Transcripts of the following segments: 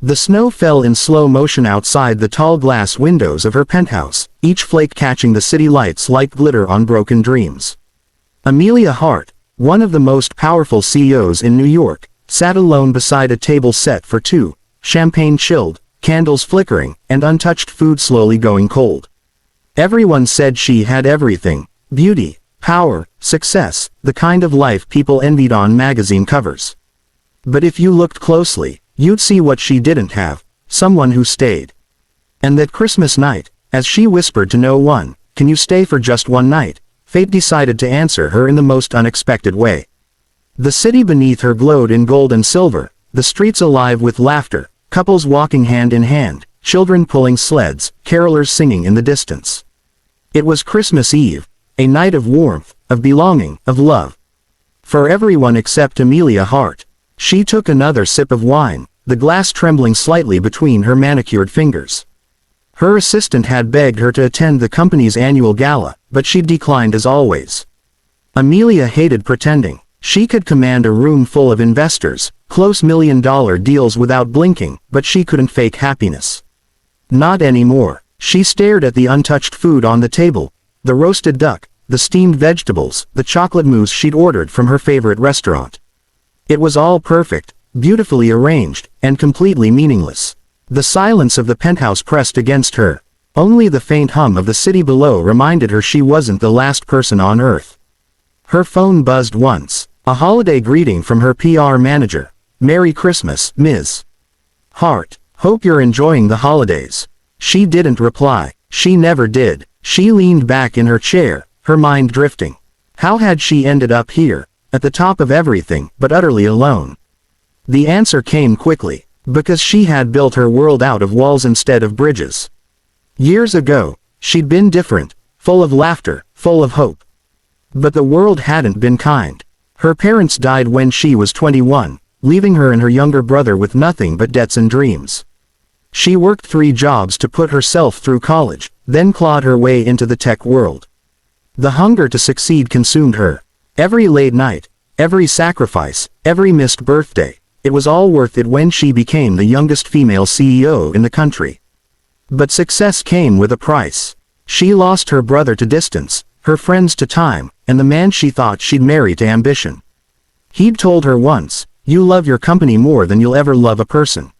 The snow fell in slow motion outside the tall glass windows of her penthouse, each flake catching the city lights like glitter on broken dreams. Amelia Hart, one of the most powerful CEOs in New York, sat alone beside a table set for two, champagne chilled, candles flickering, and untouched food slowly going cold. Everyone said she had everything: beauty, power, success, the kind of life people envied on magazine covers. But if you looked closely, you'd see what she didn't have: someone who stayed. And that Christmas night, as she whispered to no one, "Can you stay for just one night?" fate decided to answer her in the most unexpected way. The city beneath her glowed in gold and silver, the streets alive with laughter, couples walking hand in hand, children pulling sleds, carolers singing in the distance. It was Christmas Eve, a night of warmth, of belonging, of love. For everyone except Amelia Hart. She took another sip of wine, the glass trembling slightly between her manicured fingers. Her assistant had begged her to attend the company's annual gala, but she'd declined as always. Amelia hated pretending. She could command a room full of investors, close million-dollar deals without blinking, but she couldn't fake happiness. Not anymore. She stared at the untouched food on the table, the roasted duck, the steamed vegetables, the chocolate mousse she'd ordered from her favorite restaurant. It was all perfect, beautifully arranged, and completely meaningless. The silence of the penthouse pressed against her. Only the faint hum of the city below reminded her she wasn't the last person on Earth. Her phone buzzed once. A holiday greeting from her PR manager. "Merry Christmas, Ms. Hart. Hope you're enjoying the holidays." She didn't reply. She never did. She leaned back in her chair, her mind drifting. How had she ended up here, at the top of everything, but utterly alone? The answer came quickly. Because she had built her world out of walls instead of bridges. Years ago, she'd been different, full of laughter, full of hope. But the world hadn't been kind. Her parents died when she was 21, leaving her and her younger brother with nothing but debts and dreams. She worked 3 jobs to put herself through college, then clawed her way into the tech world. The hunger to succeed consumed her. Every late night, every sacrifice, every missed birthday, it was all worth it when she became the youngest female CEO in the country. But success came with a price. She lost her brother to distance, her friends to time, and the man she thought she'd marry to ambition. He'd told her once, "You love your company more than you'll ever love a person."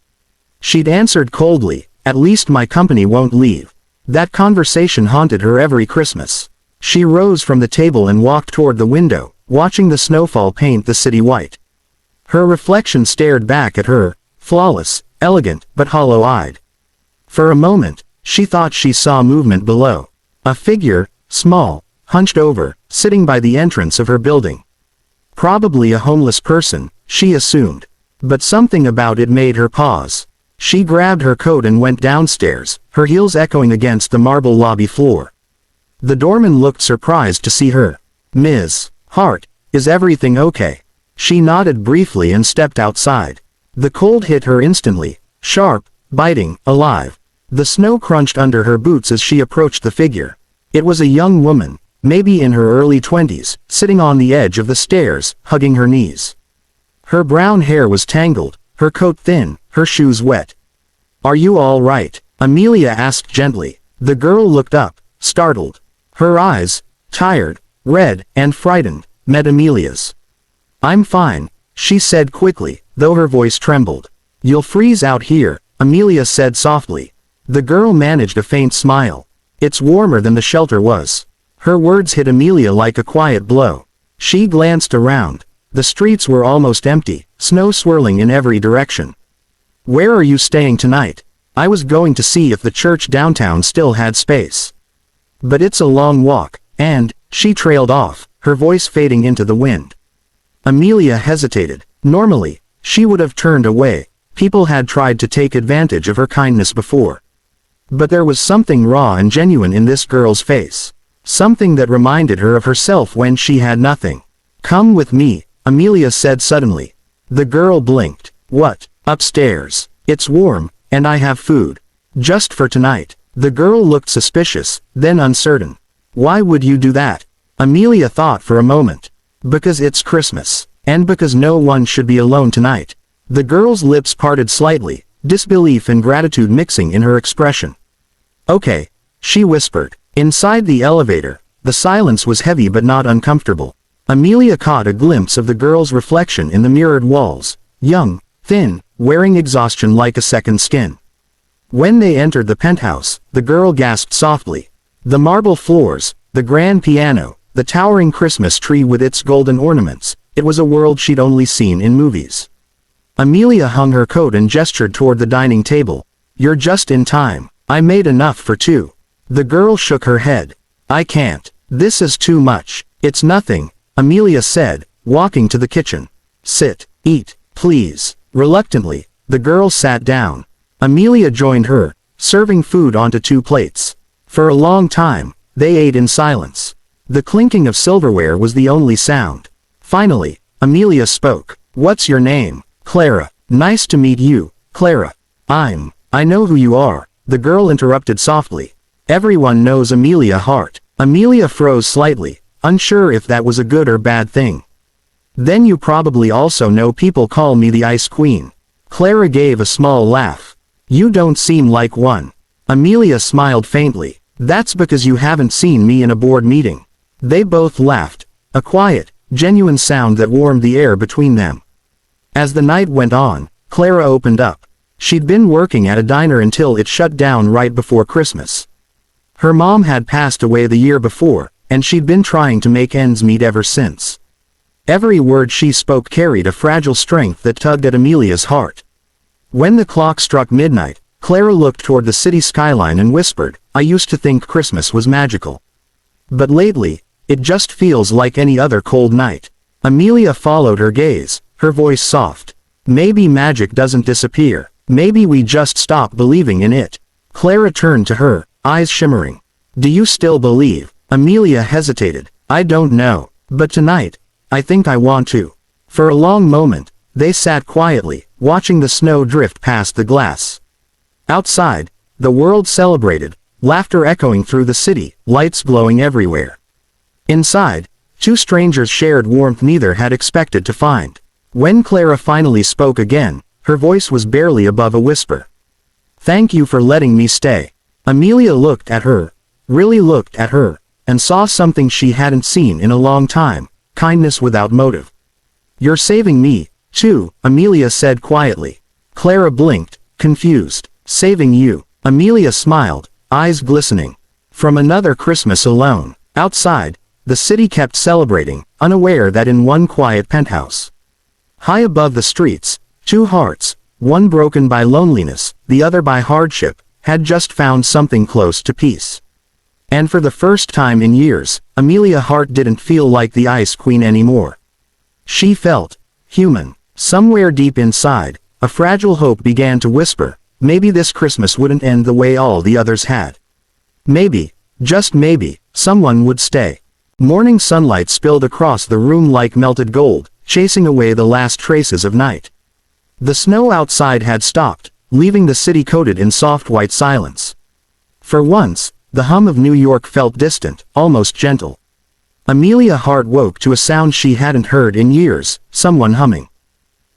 She'd answered coldly, "At least my company won't leave." That conversation haunted her every Christmas. She rose from the table and walked toward the window, watching the snowfall paint the city white. Her reflection stared back at her, flawless, elegant, but hollow-eyed. For a moment, she thought she saw movement below. A figure, small, hunched over, sitting by the entrance of her building. Probably a homeless person, she assumed. But something about it made her pause. She grabbed her coat and went downstairs, her heels echoing against the marble lobby floor. The doorman looked surprised to see her. "Ms. Hart, is everything okay?" She nodded briefly and stepped outside. The cold hit her instantly, sharp, biting, alive. The snow crunched under her boots as she approached the figure. It was a young woman, maybe in her early 20s, sitting on the edge of the stairs, hugging her knees. Her brown hair was tangled, her coat thin, her shoes wet. "Are you all right?" Amelia asked gently. The girl looked up, startled. Her eyes, tired, red, and frightened, met Amelia's. "I'm fine," she said quickly, though her voice trembled. "You'll freeze out here," Amelia said softly. The girl managed a faint smile. "It's warmer than the shelter was." Her words hit Amelia like a quiet blow. She glanced around. The streets were almost empty, snow swirling in every direction. "Where are you staying tonight?" "I was going to see if the church downtown still had space. But it's a long walk, and," she trailed off, her voice fading into the wind. Amelia hesitated. Normally, she would have turned away. People had tried to take advantage of her kindness before. But there was something raw and genuine in this girl's face. Something that reminded her of herself when she had nothing. "Come with me," Amelia said suddenly. The girl blinked. "What?" "Upstairs. It's warm, and I have food. Just for tonight." The girl looked suspicious, then uncertain. "Why would you do that?" Amelia thought for a moment. "Because it's Christmas. And because no one should be alone tonight." The girl's lips parted slightly, disbelief and gratitude mixing in her expression. "Okay," she whispered. Inside the elevator, the silence was heavy but not uncomfortable. Amelia caught a glimpse of the girl's reflection in the mirrored walls, young, thin, wearing exhaustion like a second skin. When they entered the penthouse, the girl gasped softly. The marble floors, the grand piano, the towering Christmas tree with its golden ornaments, it was a world she'd only seen in movies. Amelia hung her coat and gestured toward the dining table. "You're just in time. I made enough for two." The girl shook her head. "I can't. This is too much." "It's nothing," Amelia said, walking to the kitchen. "Sit, eat, please." Reluctantly, the girl sat down. Amelia joined her, serving food onto 2 plates. For a long time, they ate in silence. The clinking of silverware was the only sound. Finally, Amelia spoke. "What's your name?" "Clara." "Nice to meet you, Clara." I know who you are," the girl interrupted softly. Everyone knows Amelia Hart. Amelia froze slightly, unsure if that was a good or bad thing. "Then you probably also know people call me the Ice Queen." Clara gave a small laugh. "You don't seem like one." Amelia smiled faintly. "That's because you haven't seen me in a board meeting." They both laughed, a quiet, genuine sound that warmed the air between them. As the night went on, Clara opened up. She'd been working at a diner until it shut down right before Christmas. Her mom had passed away the year before, and she'd been trying to make ends meet ever since. Every word she spoke carried a fragile strength that tugged at Amelia's heart. When the clock struck midnight, Clara looked toward the city skyline and whispered, "I used to think Christmas was magical. But lately, it just feels like any other cold night." Amelia followed her gaze, her voice soft. "Maybe magic doesn't disappear. Maybe we just stop believing in it." Clara turned to her, eyes shimmering. "Do you still believe?" Amelia hesitated. "I don't know. But tonight, I think I want to." For a long moment, they sat quietly, watching the snow drift past the glass. Outside, the world celebrated, laughter echoing through the city, lights glowing everywhere. Inside, 2 strangers shared warmth neither had expected to find. When Clara finally spoke again, her voice was barely above a whisper. "Thank you for letting me stay." Amelia looked at her, really looked at her, and saw something she hadn't seen in a long time, kindness without motive. "You're saving me, too," Amelia said quietly. Clara blinked, confused. "Saving you?" Amelia smiled, eyes glistening. From another Christmas alone. Outside, the city kept celebrating, unaware that in one quiet penthouse, high above the streets, 2 hearts, one broken by loneliness, the other by hardship, had just found something close to peace. And for the first time in years, Amelia Hart didn't feel like the Ice Queen anymore. She felt human. Somewhere deep inside, a fragile hope began to whisper, maybe this Christmas wouldn't end the way all the others had. Maybe, just maybe, someone would stay. Morning sunlight spilled across the room like melted gold, chasing away the last traces of night. The snow outside had stopped, leaving the city coated in soft white silence. For once, the hum of New York felt distant, almost gentle. Amelia Hart woke to a sound she hadn't heard in years, someone humming.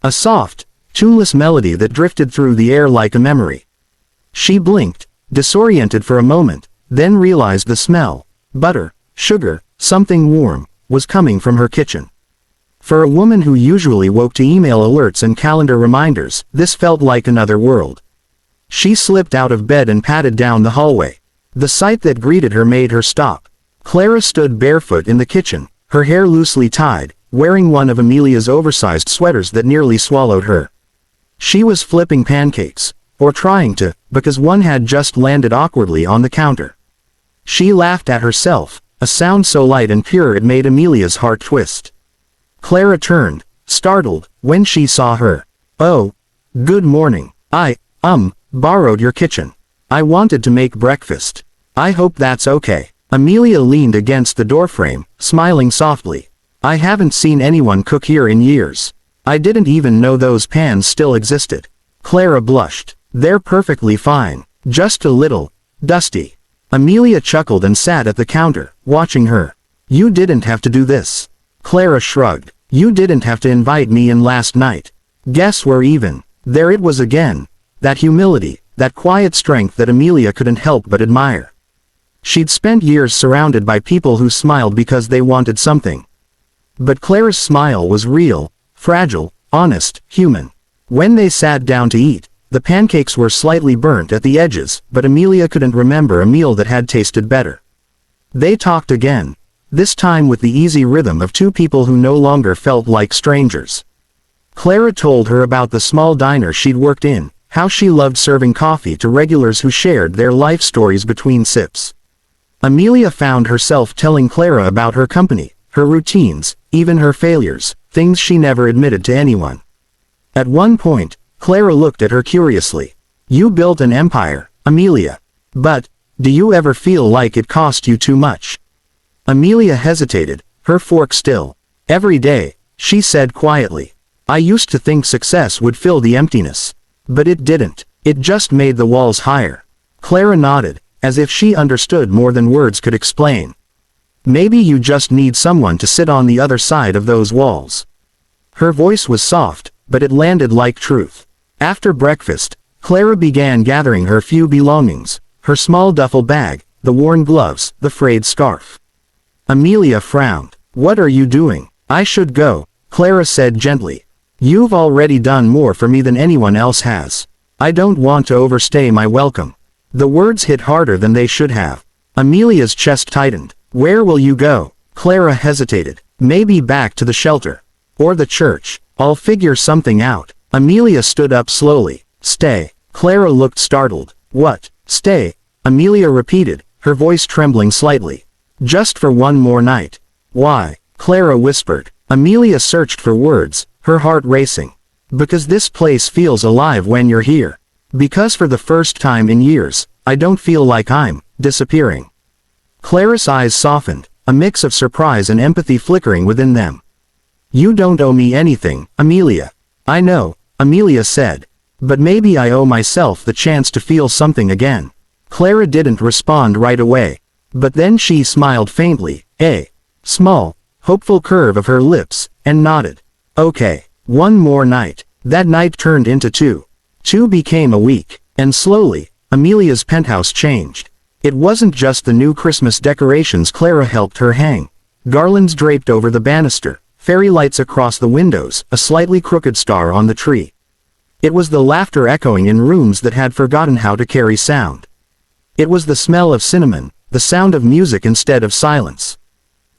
A soft, tuneless melody that drifted through the air like a memory. She blinked, disoriented for a moment, then realized the smell, butter, sugar, something warm, was coming from her kitchen. For a woman who usually woke to email alerts and calendar reminders, this felt like another world. She slipped out of bed and padded down the hallway. The sight that greeted her made her stop. Clara stood barefoot in the kitchen, her hair loosely tied, wearing one of Amelia's oversized sweaters that nearly swallowed her. She was flipping pancakes, or trying to, because one had just landed awkwardly on the counter. She laughed at herself, a sound so light and pure it made Amelia's heart twist. Clara turned, startled, when she saw her. "Oh, good morning. I borrowed your kitchen. I wanted to make breakfast. I hope that's okay." Amelia leaned against the doorframe, smiling softly. "I haven't seen anyone cook here in years. I didn't even know those pans still existed." Clara blushed. "They're perfectly fine, just a little dusty." Amelia chuckled and sat at the counter, watching her. "You didn't have to do this." Clara shrugged. "You didn't have to invite me in last night. Guess we're even." There it was again. That humility, that quiet strength that Amelia couldn't help but admire. She'd spent years surrounded by people who smiled because they wanted something. But Clara's smile was real, fragile, honest, human. When they sat down to eat, the pancakes were slightly burnt at the edges, but Amelia couldn't remember a meal that had tasted better. They talked again, this time with the easy rhythm of two people who no longer felt like strangers. Clara told her about the small diner she'd worked in, how she loved serving coffee to regulars who shared their life stories between sips. Amelia found herself telling Clara about her company, her routines, even her failures, things she never admitted to anyone. At one point, Clara looked at her curiously. You built an empire, Amelia. But, do you ever feel like it cost you too much? Amelia hesitated, her fork still. Every day, she said quietly. I used to think success would fill the emptiness. But it didn't. It just made the walls higher. Clara nodded, as if she understood more than words could explain. Maybe you just need someone to sit on the other side of those walls. Her voice was soft, but it landed like truth. After breakfast, Clara began gathering her few belongings, her small duffel bag, the worn gloves, the frayed scarf. Amelia frowned. What are you doing? I should go, Clara said gently. You've already done more for me than anyone else has. I don't want to overstay my welcome. The words hit harder than they should have. Amelia's chest tightened. Where will you go? Clara hesitated. Maybe back to the shelter. Or the church. I'll figure something out. Amelia stood up slowly. Stay. Clara looked startled. What? Stay? Amelia repeated, her voice trembling slightly. Just for one more night. Why? Clara whispered. Amelia searched for words, her heart racing. Because this place feels alive when you're here. Because for the first time in years, I don't feel like I'm disappearing. Clara's eyes softened, a mix of surprise and empathy flickering within them. You don't owe me anything, Amelia. I know, Amelia said. But maybe I owe myself the chance to feel something again. Clara didn't respond right away. But then she smiled faintly, a small, hopeful curve of her lips, and nodded. Okay, one more night. That night turned into two. Two became a week, and slowly, Amelia's penthouse changed. It wasn't just the new Christmas decorations Clara helped her hang. Garlands draped over the banister, fairy lights across the windows, a slightly crooked star on the tree. It was the laughter echoing in rooms that had forgotten how to carry sound. It was the smell of cinnamon, the sound of music instead of silence.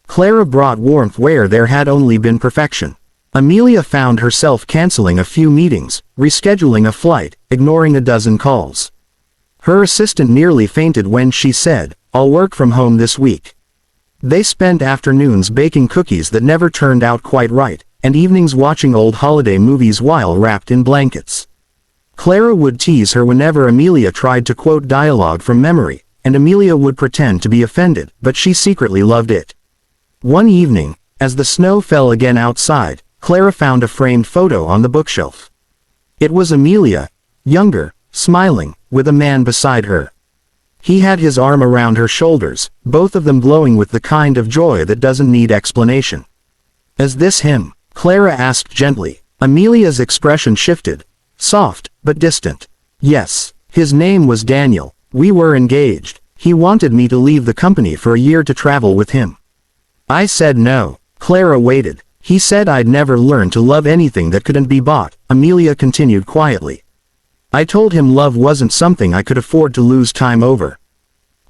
Clara brought warmth where there had only been perfection. Amelia found herself canceling a few meetings, rescheduling a flight, ignoring a dozen calls. Her assistant nearly fainted when she said, I'll work from home this week. They spent afternoons baking cookies that never turned out quite right, and evenings watching old holiday movies while wrapped in blankets. Clara would tease her whenever Amelia tried to quote dialogue from memory, and Amelia would pretend to be offended, but she secretly loved it. One evening, as the snow fell again outside, Clara found a framed photo on the bookshelf. It was Amelia, younger, smiling, with a man beside her. He had his arm around her shoulders, both of them glowing with the kind of joy that doesn't need explanation. Is this him? Clara asked gently. Amelia's expression shifted. Soft, but distant. Yes. His name was Daniel. We were engaged. He wanted me to leave the company for a year to travel with him. I said no. Clara waited. He said I'd never learn to love anything that couldn't be bought, Amelia continued quietly. I told him love wasn't something I could afford to lose time over.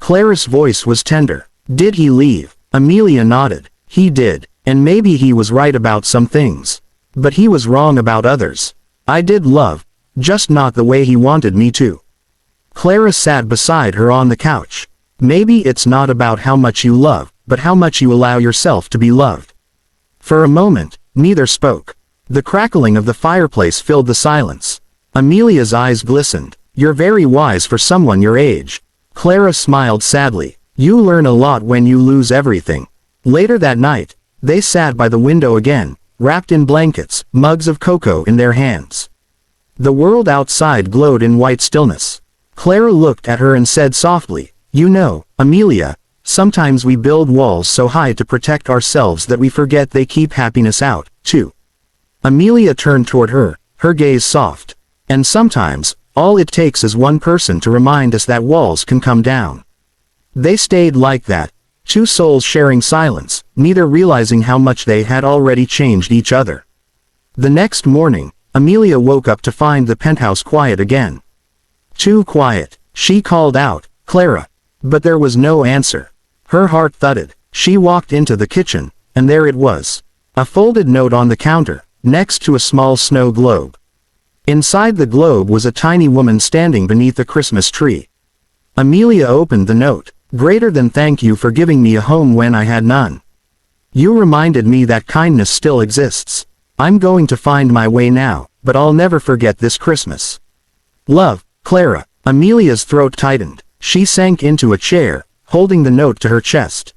Clara's voice was tender. Did he leave? Amelia nodded. He did, and maybe he was right about some things. But he was wrong about others. I did love, just not the way he wanted me to. Clara sat beside her on the couch. Maybe it's not about how much you love, but how much you allow yourself to be loved. For a moment, neither spoke. The crackling of the fireplace filled the silence. Amelia's eyes glistened. You're very wise for someone your age. Clara smiled sadly. You learn a lot when you lose everything. Later that night, they sat by the window again, wrapped in blankets, mugs of cocoa in their hands. The world outside glowed in white stillness. Clara looked at her and said softly, You know, Amelia, sometimes we build walls so high to protect ourselves that we forget they keep happiness out, too. Amelia turned toward her, her gaze soft. And sometimes, All it takes is one person to remind us that walls can come down. They stayed like that, two souls sharing silence, neither realizing how much they had already changed each other. The next morning, Amelia woke up to find the penthouse quiet again. Too quiet, she called out, "Clara." But there was no answer. Her heart thudded. She walked into the kitchen, and there it was. A folded note on the counter, next to a small snow globe. Inside the globe was a tiny woman standing beneath a Christmas tree. Amelia opened the note. "Greater than thank you for giving me a home when I had none. You reminded me that kindness still exists. I'm going to find my way now, but I'll never forget this Christmas. Love, Clara." Amelia's throat tightened. She sank into a chair, holding the note to her chest.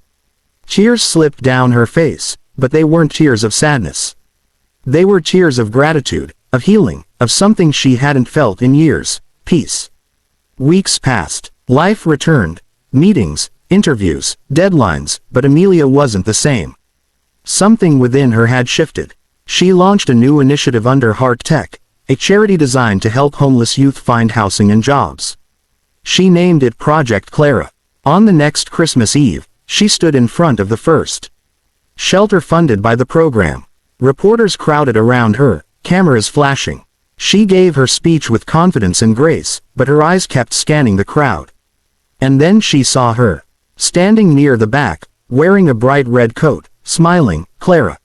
Tears slipped down her face, but they weren't tears of sadness. They were tears of gratitude, of healing, of something she hadn't felt in years: peace. Weeks passed. Life returned. Meetings, interviews, deadlines, but Amelia wasn't the same. Something within her had shifted. She launched a new initiative under Heart Tech, a charity designed to help homeless youth find housing and jobs. She named it Project Clara. On the next Christmas Eve, she stood in front of the first shelter funded by the program. Reporters crowded around her, cameras flashing. She gave her speech with confidence and grace, but her eyes kept scanning the crowd. And then she saw her, standing near the back, wearing a bright red coat, smiling, "Clara."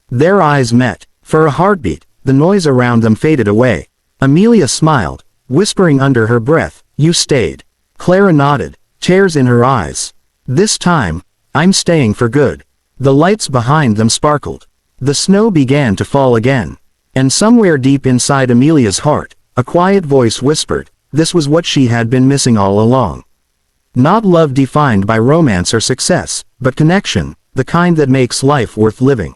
Their eyes met. For a heartbeat, the noise around them faded away. Amelia smiled, whispering under her breath, "You stayed." Clara nodded, tears in her eyes. "This time, I'm staying for good." The lights behind them sparkled. The snow began to fall again. And somewhere deep inside Amelia's heart, a quiet voice whispered, this was what she had been missing all along. Not love defined by romance or success, but connection, the kind that makes life worth living.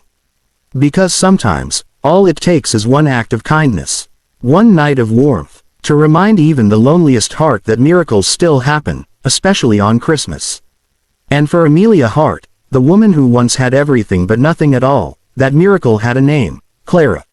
Because sometimes, all it takes is one act of kindness, one night of warmth, to remind even the loneliest heart that miracles still happen, especially on Christmas. And for Amelia Hart, the woman who once had everything but nothing at all, that miracle had a name: Clara.